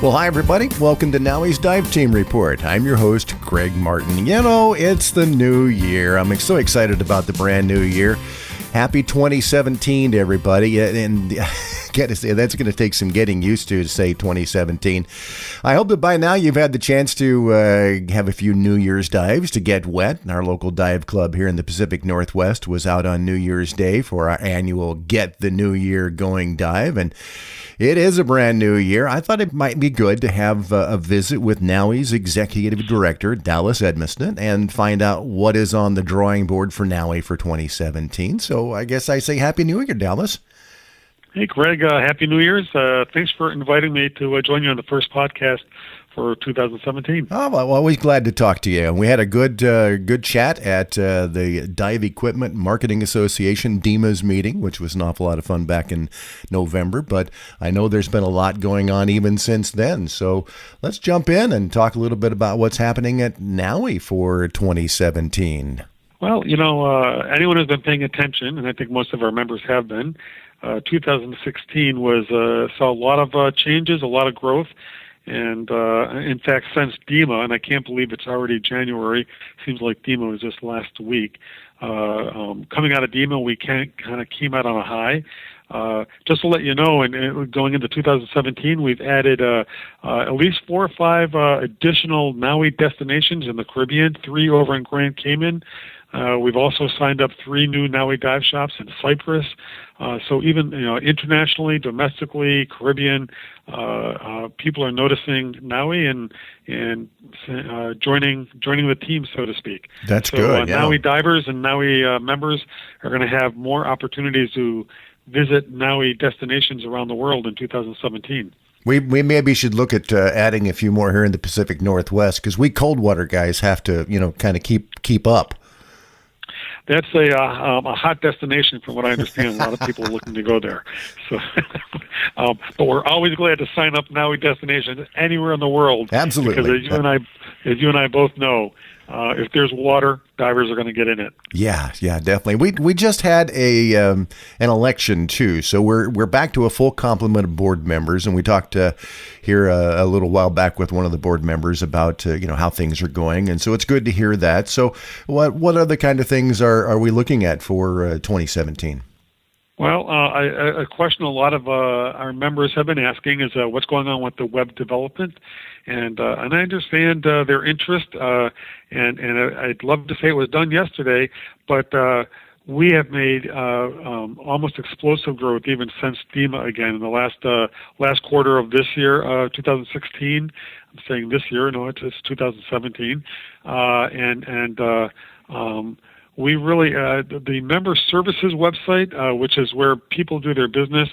Well, hi, everybody. Welcome to NAUI's Dive Team Report. I'm your host, Greg Martin. You know, it's the new year. I'm so excited about the brand new year. Happy 2017 to everybody. And gotta say, that's going to take some getting used to say 2017. I hope that by now you've had the chance to have a few New Year's dives to get wet. Our local dive club here in the Pacific Northwest was out on New Year's Day for our annual Get the New Year Going dive. And it is a brand new year. I thought it might be good to have a visit with NAUI's Executive Director, Dallas Edmiston, and find out what is on the drawing board for NAUI for 2017. So I guess I say Happy New Year, Dallas. Hey, Greg. Happy New Year's. Thanks for inviting me to join you on the first podcast for 2017. Oh, well, always glad to talk to you. And we had a good chat at the Dive Equipment Marketing Association, DEMA's meeting, which was an awful lot of fun back in November. But I know there's been a lot going on even since then. So let's jump in and talk a little bit about what's happening at NAUI for 2017. Well, you know, anyone who's been paying attention, and I think most of our members have been, 2016 saw a lot of changes, a lot of growth. And in fact, since DEMA, and I can't believe it's already January, seems like DEMA was just last week. Coming out of DEMA, we kind of came out on a high. Just to let you know, and going into 2017, we've added at least 4 or 5 additional NAUI destinations in the Caribbean, 3 over in Grand Cayman. We've also signed up 3 new NAUI dive shops in Cyprus. So even internationally, domestically, Caribbean, people are noticing NAUI and joining the team, so to speak. That's good. Yeah. NAUI divers and NAUI members are going to have more opportunities to visit NAUI destinations around the world in 2017. We maybe should look at adding a few more here in the Pacific Northwest, because we cold water guys have to kind of keep up. That's a hot destination, from what I understand. A lot of people are looking to go there. So, but we're always glad to sign up NAUI destinations anywhere in the world. Absolutely, because as you and I both know, if there's water, divers are going to get in it. Yeah, definitely. We just had an election too, so we're back to a full complement of board members, and we talked here a little while back with one of the board members about how things are going, and so it's good to hear that. So, what other kind of things are we looking at for 2017? Well, a question a lot of our members have been asking is what's going on with the web development, and I understand their interest, and I'd love to say it was done yesterday, but we have made almost explosive growth even since DEMA again in the last quarter of this year, 2016. I'm saying this year, no, it's 2017, we really, the member services website, which is where people do their business,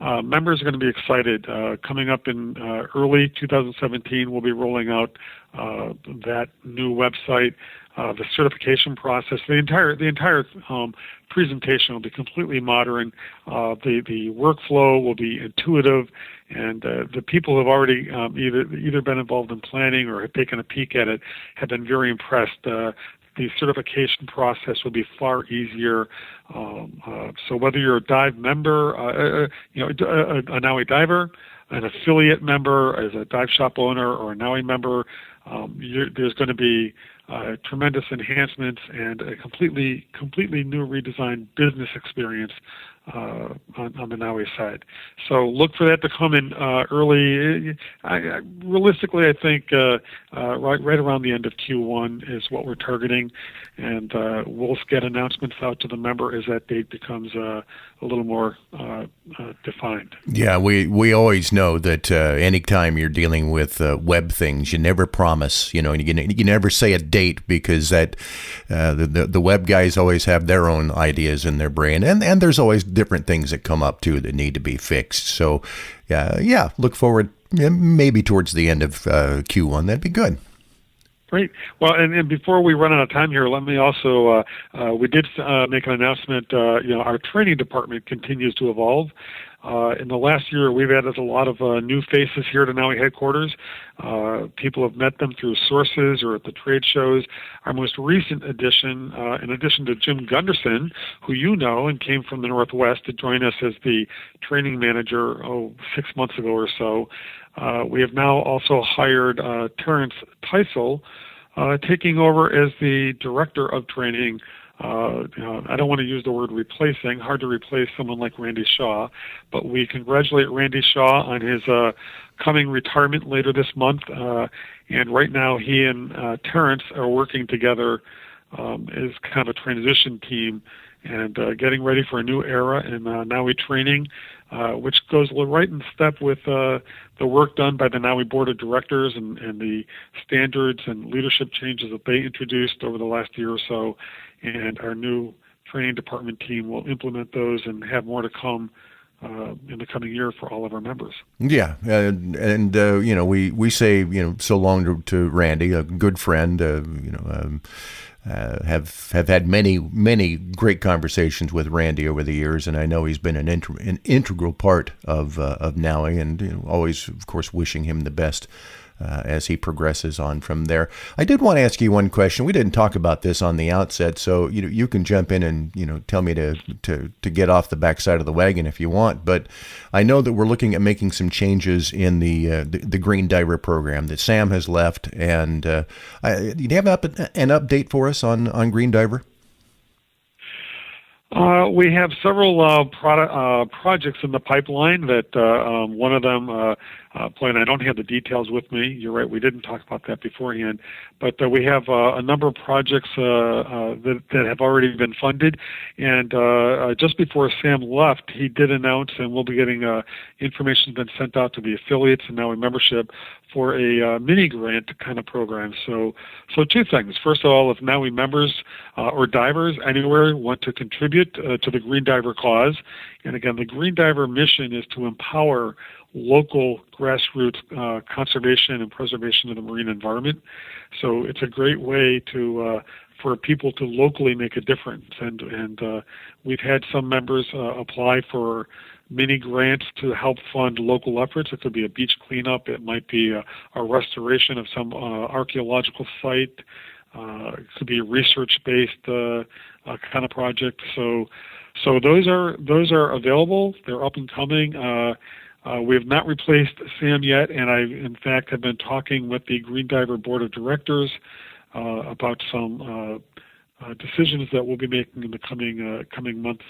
members are going to be excited. Coming up in early 2017, we'll be rolling out that new website, the certification process. The entire presentation will be completely modern. The workflow will be intuitive, and the people who have already either been involved in planning or have taken a peek at it have been very impressed. The certification process will be far easier. So whether you're a dive member, a NAUI diver, an affiliate member, as a dive shop owner, or a NAUI member, there's going to be tremendous enhancements and a completely new redesigned business experience on the NAUI side. So look for that to come in early. Realistically, I think right around the end of Q1 is what we're targeting, and we'll get announcements out to the member as that date becomes a little more defined. Yeah, we always know that anytime you're dealing with web things, you never promise. You never say a date, because that the web guys always have their own ideas in their brain, and there's always different things that come up too that need to be fixed. So look forward maybe towards the end of Q1. That'd be good. Great. Well, and before we run out of time here, let me also, we did make an announcement. Our training department continues to evolve. In the last year, we've added a lot of new faces here to NAUI headquarters. People have met them through sources or at the trade shows. Our most recent addition, in addition to Jim Gunderson, who you know and came from the Northwest to join us as the training manager 6 months ago or so, We have now also hired Terrence Teisel, taking over as the director of training. I don't want to use the word replacing, hard to replace someone like Randy Shaw, but we congratulate Randy Shaw on his coming retirement later this month. And right now he and Terrence are working together as kind of a transition team and getting ready for a new era in NAUI training, which goes right in step with the work done by the NAUI Board of Directors and the standards and leadership changes that they introduced over the last year or so. And our new training department team will implement those and have more to come in the coming year for all of our members. Yeah, and we say so long to Randy, a good friend. Have had many great conversations with Randy over the years, and I know he's been an integral part of NAUI, and always, of course, wishing him the best as he progresses on from there. I did want to ask you one question. We didn't talk about this on the outset, so you can jump in and tell me to get off the backside of the wagon if you want. But I know that we're looking at making some changes in the Green Diver program that Sam has left. And do you have an update for us on Green Diver? We have several projects in the pipeline that one of them plan. I don't have the details with me. You're right, we didn't talk about that beforehand. But we have a number of projects that have already been funded. And just before Sam left, he did announce, and we'll be getting information then sent out to the affiliates and NAUI membership for a mini grant kind of program. So two things. First of all, if NAUI members or divers anywhere want to contribute to the Green Diver cause, and again, the Green Diver mission is to empower local grassroots conservation and preservation of the marine environment. So it's a great way to for people to locally make a difference. And we've had some members apply for mini grants to help fund local efforts. It could be a beach cleanup. It might be a restoration of some archaeological site. It could be a research-based kind of project. So those are available. They're up and coming. We have not replaced Sam yet, and I, in fact, have been talking with the Green Diver Board of Directors about some decisions that we'll be making in the coming months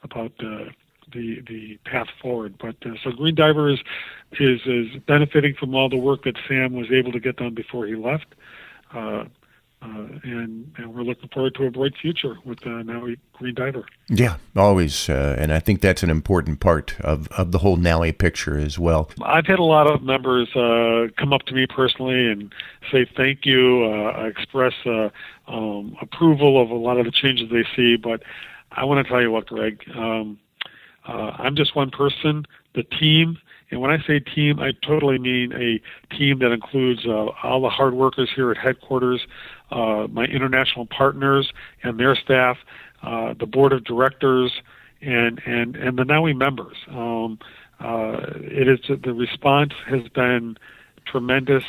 about the path forward. But so Green Diver is benefiting from all the work that Sam was able to get done before he left. And we're looking forward to a bright future with NAUI Green Diver. Yeah, always. And I think that's an important part of the whole NAUI picture as well. I've had a lot of members come up to me personally and say thank you, express approval of a lot of the changes they see. But I want to tell you what, Greg, I'm just one person. The team, and when I say team, I totally mean a team that includes all the hard workers here at headquarters, my international partners and their staff, the board of directors, and the NAUI members. The response has been tremendous.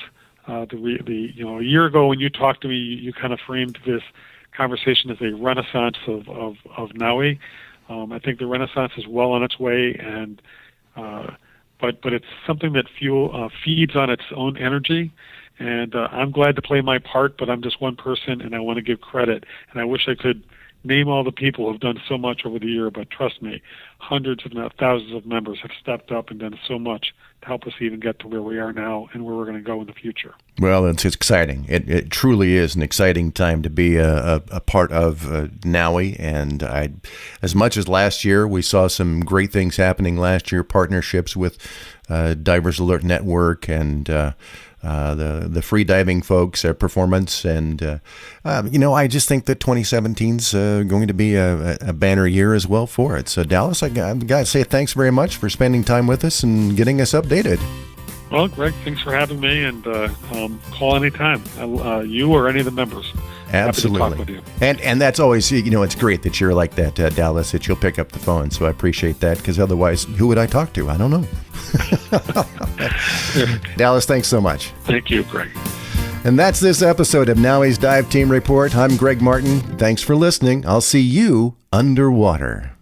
A year ago when you talked to me, you kind of framed this conversation as a renaissance of NAUI. I think the renaissance is well on its way, and but it's something that feeds on its own energy. And I'm glad to play my part, but I'm just one person, and I want to give credit. And I wish I could name all the people who have done so much over the year, but trust me, hundreds, if not thousands of members have stepped up and done so much to help us even get to where we are now and where we're going to go in the future. Well, it's exciting. It truly is an exciting time to be a part of NAUI. And as much as last year, we saw some great things happening last year, partnerships with Divers Alert Network and the free diving folks, performance, and I just think that 2017 is going to be a banner year as well for it. So Dallas, I've got to say thanks very much for spending time with us and getting us updated. Well, Greg, thanks for having me, and call anytime, you or any of the members. Absolutely. Happy to talk with you. And that's always, it's great that you're like that, Dallas, that you'll pick up the phone. So I appreciate that, because otherwise, who would I talk to? I don't know. Dallas, thanks so much. Thank you, Greg. And that's this episode of NAUI's Dive Team Report. I'm Greg Martin. Thanks for listening. I'll see you underwater.